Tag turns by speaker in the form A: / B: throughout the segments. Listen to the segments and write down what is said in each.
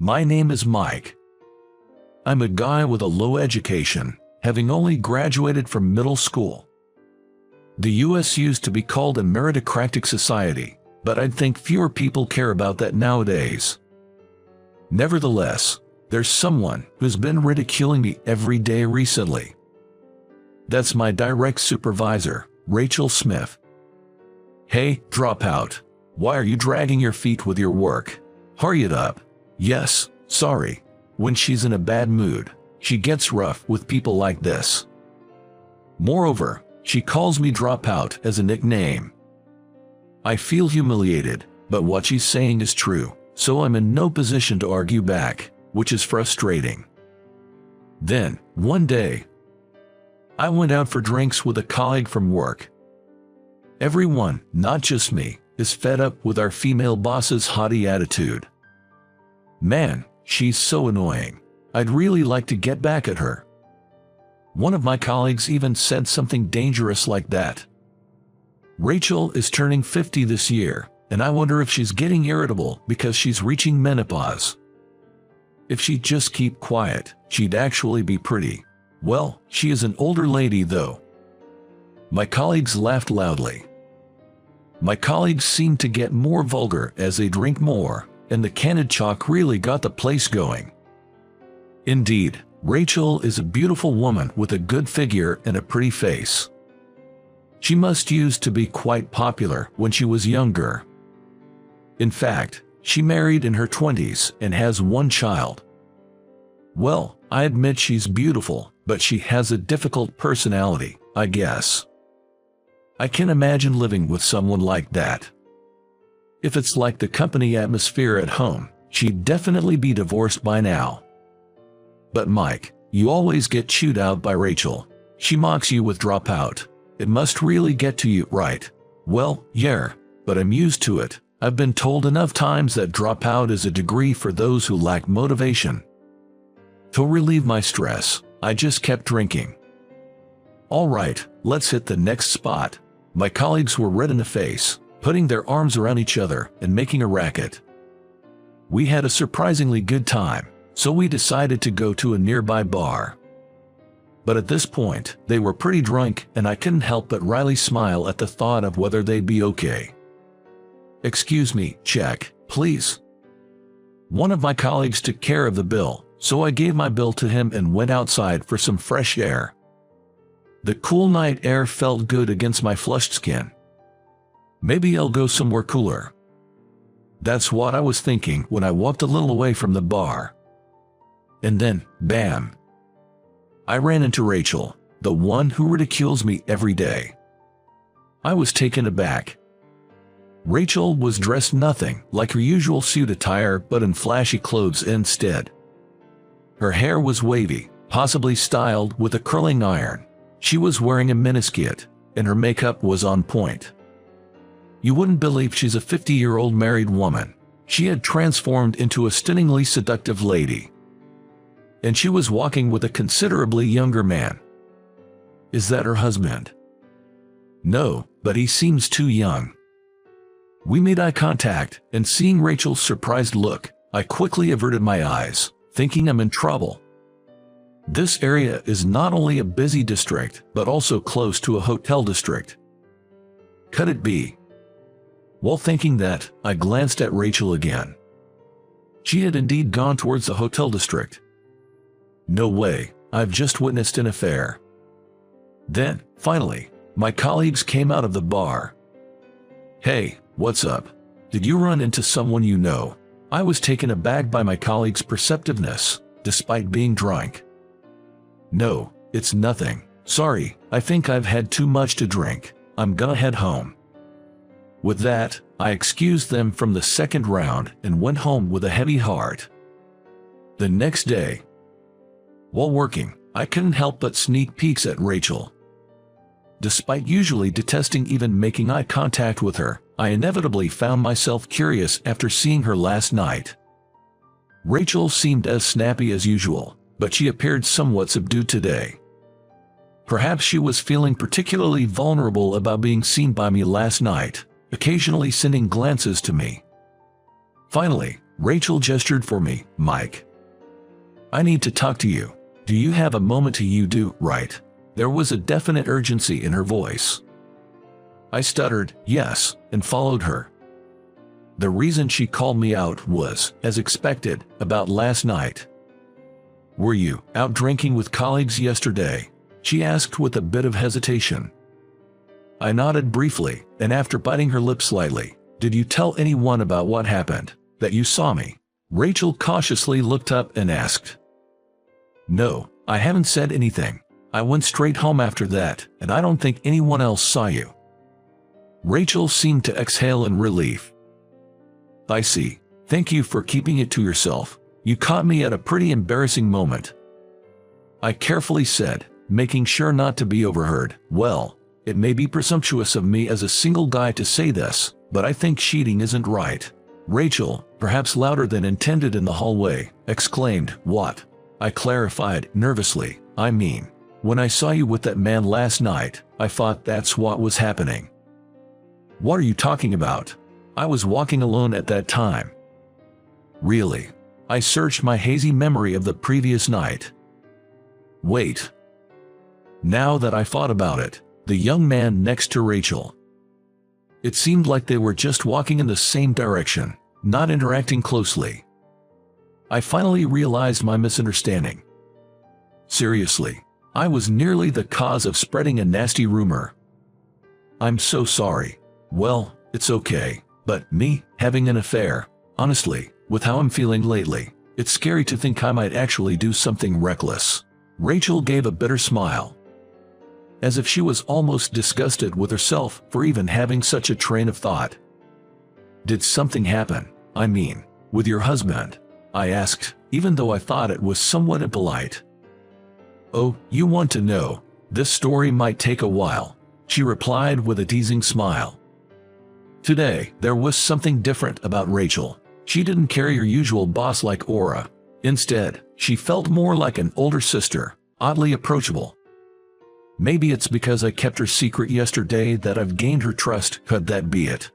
A: My name is Mike. I'm a guy with a low education, having only graduated from middle school. The US used to be called a meritocratic society, but I'd think fewer people care about that nowadays. Nevertheless, there's someone who's been ridiculing me every day recently. That's my direct supervisor, Rachel Smith. Hey, dropout. Why are you dragging your feet with your work? Hurry it up. Yes, sorry. When she's in a bad mood, she gets rough with people like this. Moreover, she calls me dropout as a nickname. I feel humiliated, but what she's saying is true, so I'm in no position to argue back, which is frustrating. Then, one day, I went out for drinks with a colleague from work. Everyone, not just me, is fed up with our female boss's haughty attitude. Man, she's so annoying. I'd really like to get back at her. One of my colleagues even said something dangerous like that. Rachel is turning 50 this year, and I wonder if she's getting irritable because she's reaching menopause. If she'd just keep quiet, she'd actually be pretty. Well, she is an older lady though. My colleagues laughed loudly. My colleagues seemed to get more vulgar as they drink more, and the canned chalk really got the place going. Indeed, Rachel is a beautiful woman with a good figure and a pretty face. She must used to be quite popular when she was younger. In fact, she married in her 20s and has one child. Well, I admit she's beautiful, but she has a difficult personality, I guess. I can imagine living with someone like that. If it's like the company atmosphere at home, she'd definitely be divorced by now. But Mike, you always get chewed out by Rachel. She mocks you with dropout. It must really get to you, right? Well, yeah, but I'm used to it. I've been told enough times that dropout is a degree for those who lack motivation. To relieve my stress, I just kept drinking. All right, let's hit the next spot. My colleagues were red in the face, putting their arms around each other and making a racket. We had a surprisingly good time, so we decided to go to a nearby bar. But at this point, they were pretty drunk and I couldn't help but wryly smile at the thought of whether they'd be okay. Excuse me, check, please. One of my colleagues took care of the bill, so I gave my bill to him and went outside for some fresh air. The cool night air felt good against my flushed skin. Maybe I'll go somewhere cooler. That's what I was thinking when I walked a little away from the bar. And then, bam! I ran into Rachel, the one who ridicules me every day. I was taken aback. Rachel was dressed nothing like her usual suit attire but in flashy clothes instead. Her hair was wavy, possibly styled with a curling iron. She was wearing a miniskirt, and her makeup was on point. You wouldn't believe she's a 50-year-old married woman. She had transformed into a stunningly seductive lady. And she was walking with a considerably younger man. Is that her husband? No, but he seems too young. We made eye contact, and seeing Rachel's surprised look, I quickly averted my eyes, thinking I'm in trouble. This area is not only a busy district, but also close to a hotel district. Could it be? While thinking that, I glanced at Rachel again. She had indeed gone towards the hotel district. No way, I've just witnessed an affair. Then, finally, my colleagues came out of the bar. Hey, what's up? Did you run into someone you know? I was taken aback by my colleague's perceptiveness, despite being drunk. No, it's nothing. Sorry, I think I've had too much to drink. I'm gonna head home. With that, I excused them from the second round and went home with a heavy heart. The next day, while working, I couldn't help but sneak peeks at Rachel. Despite usually detesting even making eye contact with her, I inevitably found myself curious after seeing her last night. Rachel seemed as snappy as usual, but she appeared somewhat subdued today. Perhaps she was feeling particularly vulnerable about being seen by me last night, occasionally sending glances to me. Finally, Rachel gestured for me. Mike, I need to talk to you. Do you have a moment to you do, right? There was a definite urgency in her voice. I stuttered, yes, and followed her. The reason she called me out was, as expected, about last night. Were you out drinking with colleagues yesterday? She asked with a bit of hesitation. I nodded briefly, and after biting her lip slightly, did you tell anyone about what happened, that you saw me? Rachel cautiously looked up and asked. No, I haven't said anything. I went straight home after that, and I don't think anyone else saw you. Rachel seemed to exhale in relief. I see. Thank you for keeping it to yourself. You caught me at a pretty embarrassing moment. I carefully said, making sure not to be overheard. Well, it may be presumptuous of me as a single guy to say this, but I think cheating isn't right. Rachel, perhaps louder than intended in the hallway, exclaimed, What? I clarified, nervously, I mean, when I saw you with that man last night, I thought that's what was happening. What are you talking about? I was walking alone at that time. Really? I searched my hazy memory of the previous night. Wait. Now that I thought about it, the young man next to Rachel. It seemed like they were just walking in the same direction, not interacting closely. I finally realized my misunderstanding. Seriously, I was nearly the cause of spreading a nasty rumor. I'm so sorry. Well, it's okay, but me, having an affair, honestly, with how I'm feeling lately, it's scary to think I might actually do something reckless. Rachel gave a bitter smile, as if she was almost disgusted with herself for even having such a train of thought. Did something happen, I mean, with your husband? I asked, even though I thought it was somewhat impolite. Oh, you want to know? This story might take a while, she replied with a teasing smile. Today, there was something different about Rachel. She didn't carry her usual boss-like aura. Instead, she felt more like an older sister, oddly approachable. Maybe it's because I kept her secret yesterday that I've gained her trust, could that be it?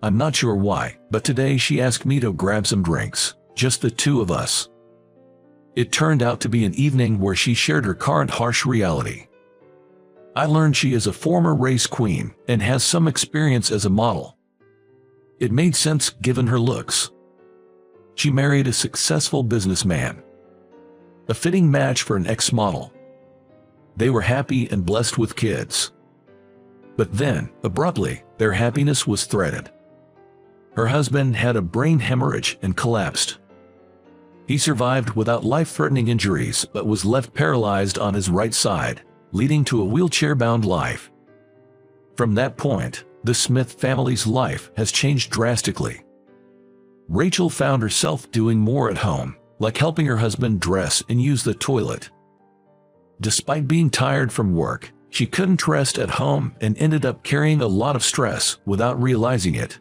A: I'm not sure why, but today she asked me to grab some drinks, just the two of us. It turned out to be an evening where she shared her current harsh reality. I learned she is a former race queen and has some experience as a model. It made sense given her looks. She married a successful businessman. A fitting match for an ex-model. They were happy and blessed with kids. But then, abruptly, their happiness was threatened. Her husband had a brain hemorrhage and collapsed. He survived without life-threatening injuries but was left paralyzed on his right side, leading to a wheelchair-bound life. From that point, the Smith family's life has changed drastically. Rachel found herself doing more at home, like helping her husband dress and use the toilet. Despite being tired from work, she couldn't rest at home and ended up carrying a lot of stress without realizing it.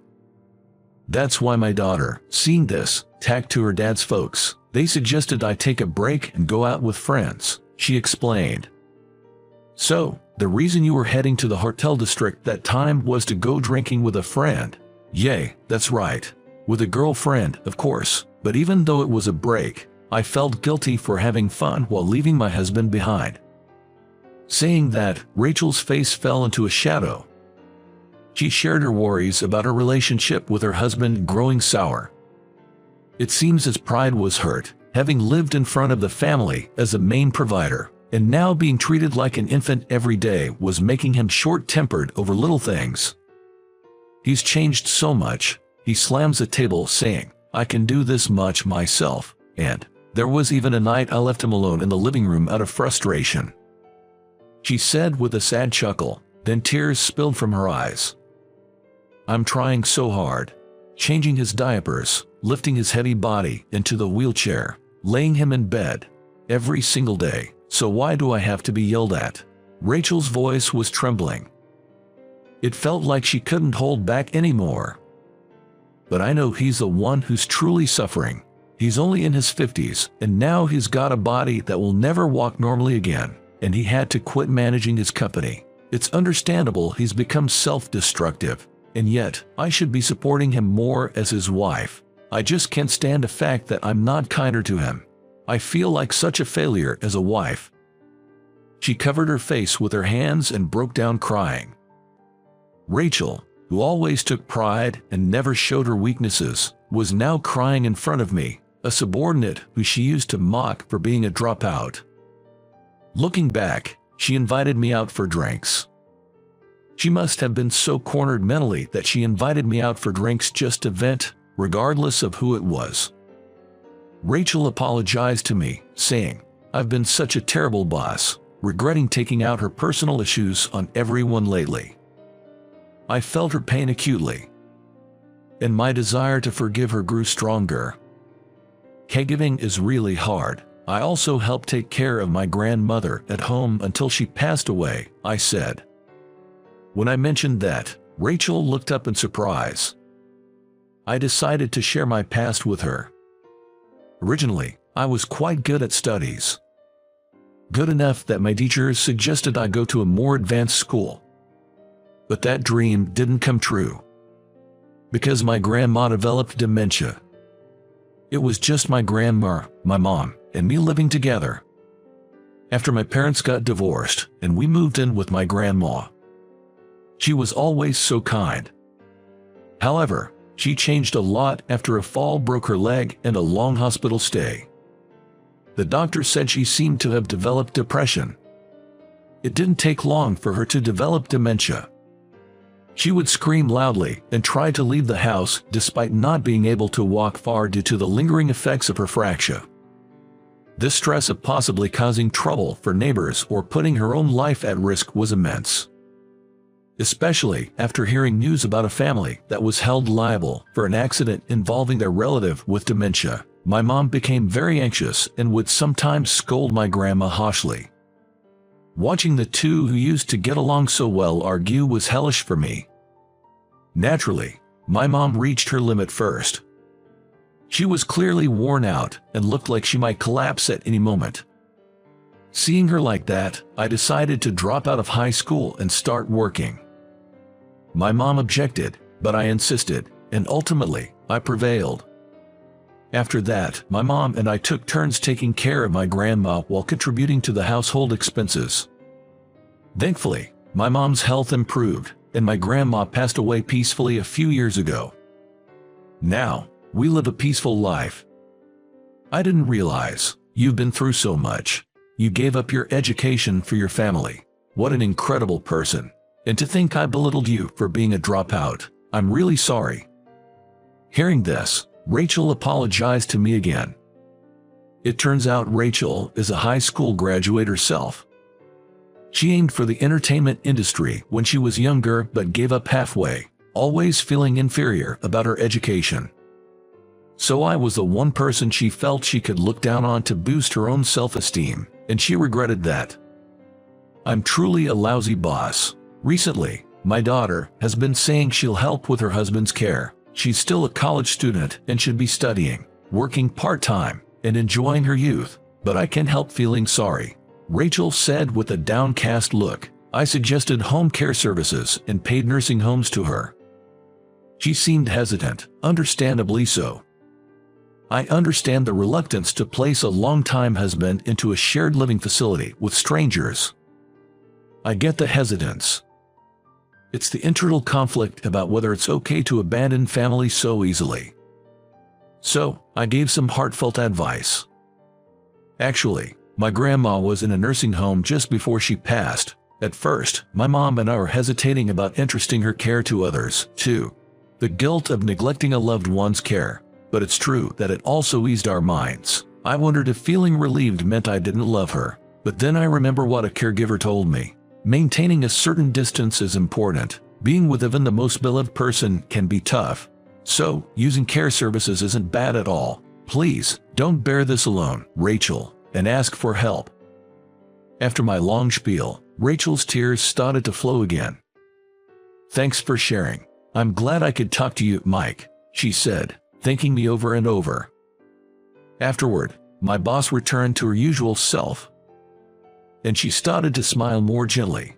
A: That's why my daughter, seeing this, tacked to her dad's folks. They suggested I take a break and go out with friends, she explained. So, the reason you were heading to the hotel district that time was to go drinking with a friend? Yay, that's right. With a girlfriend, of course, but even though it was a break, I felt guilty for having fun while leaving my husband behind. Saying that, Rachel's face fell into a shadow. She shared her worries about her relationship with her husband growing sour. It seems his pride was hurt, having lived in front of the family as a main provider, and now being treated like an infant every day was making him short-tempered over little things. He's changed so much, he slams the table saying, I can do this much myself, and there was even a night I left him alone in the living room out of frustration. She said with a sad chuckle, then tears spilled from her eyes. I'm trying so hard. Changing his diapers, lifting his heavy body into the wheelchair, laying him in bed, every single day, so why do I have to be yelled at? Rachel's voice was trembling. It felt like she couldn't hold back anymore. But I know he's the one who's truly suffering. He's only in his 50s, and now he's got a body that will never walk normally again, and he had to quit managing his company. It's understandable he's become self-destructive, and yet I should be supporting him more as his wife. I just can't stand the fact that I'm not kinder to him. I feel like such a failure as a wife." She covered her face with her hands and broke down crying. Rachel, who always took pride and never showed her weaknesses, was now crying in front of me, a subordinate who she used to mock for being a dropout. Looking back, she invited me out for drinks. She must have been so cornered mentally that she invited me out for drinks just to vent, regardless of who it was. Rachel apologized to me, saying, "I've been such a terrible boss, regretting taking out her personal issues on everyone lately." I felt her pain acutely, and my desire to forgive her grew stronger. Caregiving is really hard. I also helped take care of my grandmother at home until she passed away, I said. When I mentioned that, Rachel looked up in surprise. I decided to share my past with her. Originally, I was quite good at studies. Good enough that my teachers suggested I go to a more advanced school. But that dream didn't come true, because my grandma developed dementia. It was just my grandma, my mom, and me living together. After my parents got divorced and we moved in with my grandma. She was always so kind. However, she changed a lot after a fall broke her leg and a long hospital stay. The doctor said she seemed to have developed depression. It didn't take long for her to develop dementia. She would scream loudly and try to leave the house despite not being able to walk far due to the lingering effects of her fracture. This stress of possibly causing trouble for neighbors or putting her own life at risk was immense. Especially after hearing news about a family that was held liable for an accident involving their relative with dementia, my mom became very anxious and would sometimes scold my grandma harshly. Watching the two who used to get along so well argue was hellish for me. Naturally, my mom reached her limit first. She was clearly worn out and looked like she might collapse at any moment. Seeing her like that, I decided to drop out of high school and start working. My mom objected, but I insisted, and ultimately, I prevailed. After that, my mom and I took turns taking care of my grandma while contributing to the household expenses. Thankfully, my mom's health improved, and my grandma passed away peacefully a few years ago. Now, we live a peaceful life. I didn't realize you've been through so much. You gave up your education for your family. What an incredible person. And to think I belittled you for being a dropout. I'm really sorry. Hearing this, Rachel apologized to me again. It turns out Rachel is a high school graduate herself. She aimed for the entertainment industry when she was younger but gave up halfway, always feeling inferior about her education. So I was the one person she felt she could look down on to boost her own self-esteem, and she regretted that. I'm truly a lousy boss. Recently, my daughter has been saying she'll help with her husband's care. She's still a college student and should be studying, working part-time, and enjoying her youth, but I can't help feeling sorry. Rachel said with a downcast look. I suggested home care services and paid nursing homes to her. She seemed hesitant, understandably so. I understand the reluctance to place a long-time husband into a shared living facility with strangers. I get the hesitance. It's the internal conflict about whether it's okay to abandon family so easily. So, I gave some heartfelt advice. Actually, my grandma was in a nursing home just before she passed. At first, my mom and I were hesitating about entrusting her care to others, too. The guilt of neglecting a loved one's care. But it's true that it also eased our minds. I wondered if feeling relieved meant I didn't love her. But then I remember what a caregiver told me. Maintaining a certain distance is important. Being with even the most beloved person can be tough. So, using care services isn't bad at all. Please, don't bear this alone, Rachel, and ask for help. After my long spiel, Rachel's tears started to flow again. Thanks for sharing. I'm glad I could talk to you, Mike, she said, thanking me over and over. Afterward, my boss returned to her usual self, and she started to smile more gently.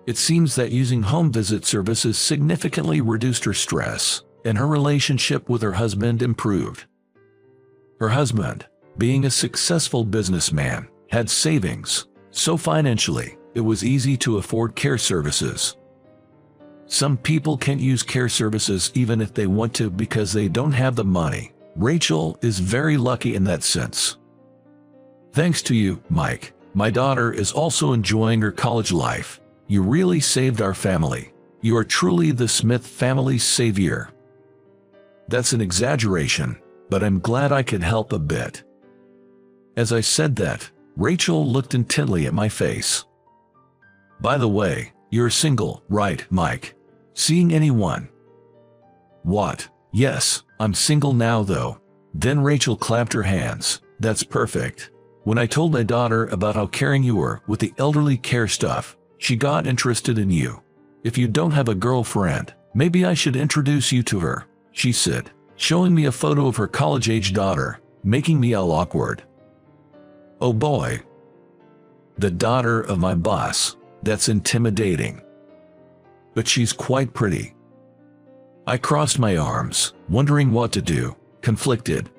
A: It seems that using home visit services significantly reduced her stress, and her relationship with her husband improved. Her husband, being a successful businessman, had savings, so financially, it was easy to afford care services. Some people can't use care services even if they want to because they don't have the money. Rachel is very lucky in that sense. Thanks to you, Mike, my daughter is also enjoying her college life. You really saved our family. You are truly the Smith family's savior. That's an exaggeration, but I'm glad I could help a bit. As I said that, Rachel looked intently at my face. By the way, you're single, right, Mike? Seeing anyone? What? Yes, I'm single now though. Then Rachel clapped her hands. That's perfect. When I told my daughter about how caring you were with the elderly care stuff, she got interested in you. If you don't have a girlfriend, maybe I should introduce you to her, she said, showing me a photo of her college-age daughter, making me all awkward. Oh boy. The daughter of my boss. That's intimidating. But she's quite pretty. I crossed my arms, wondering what to do, conflicted.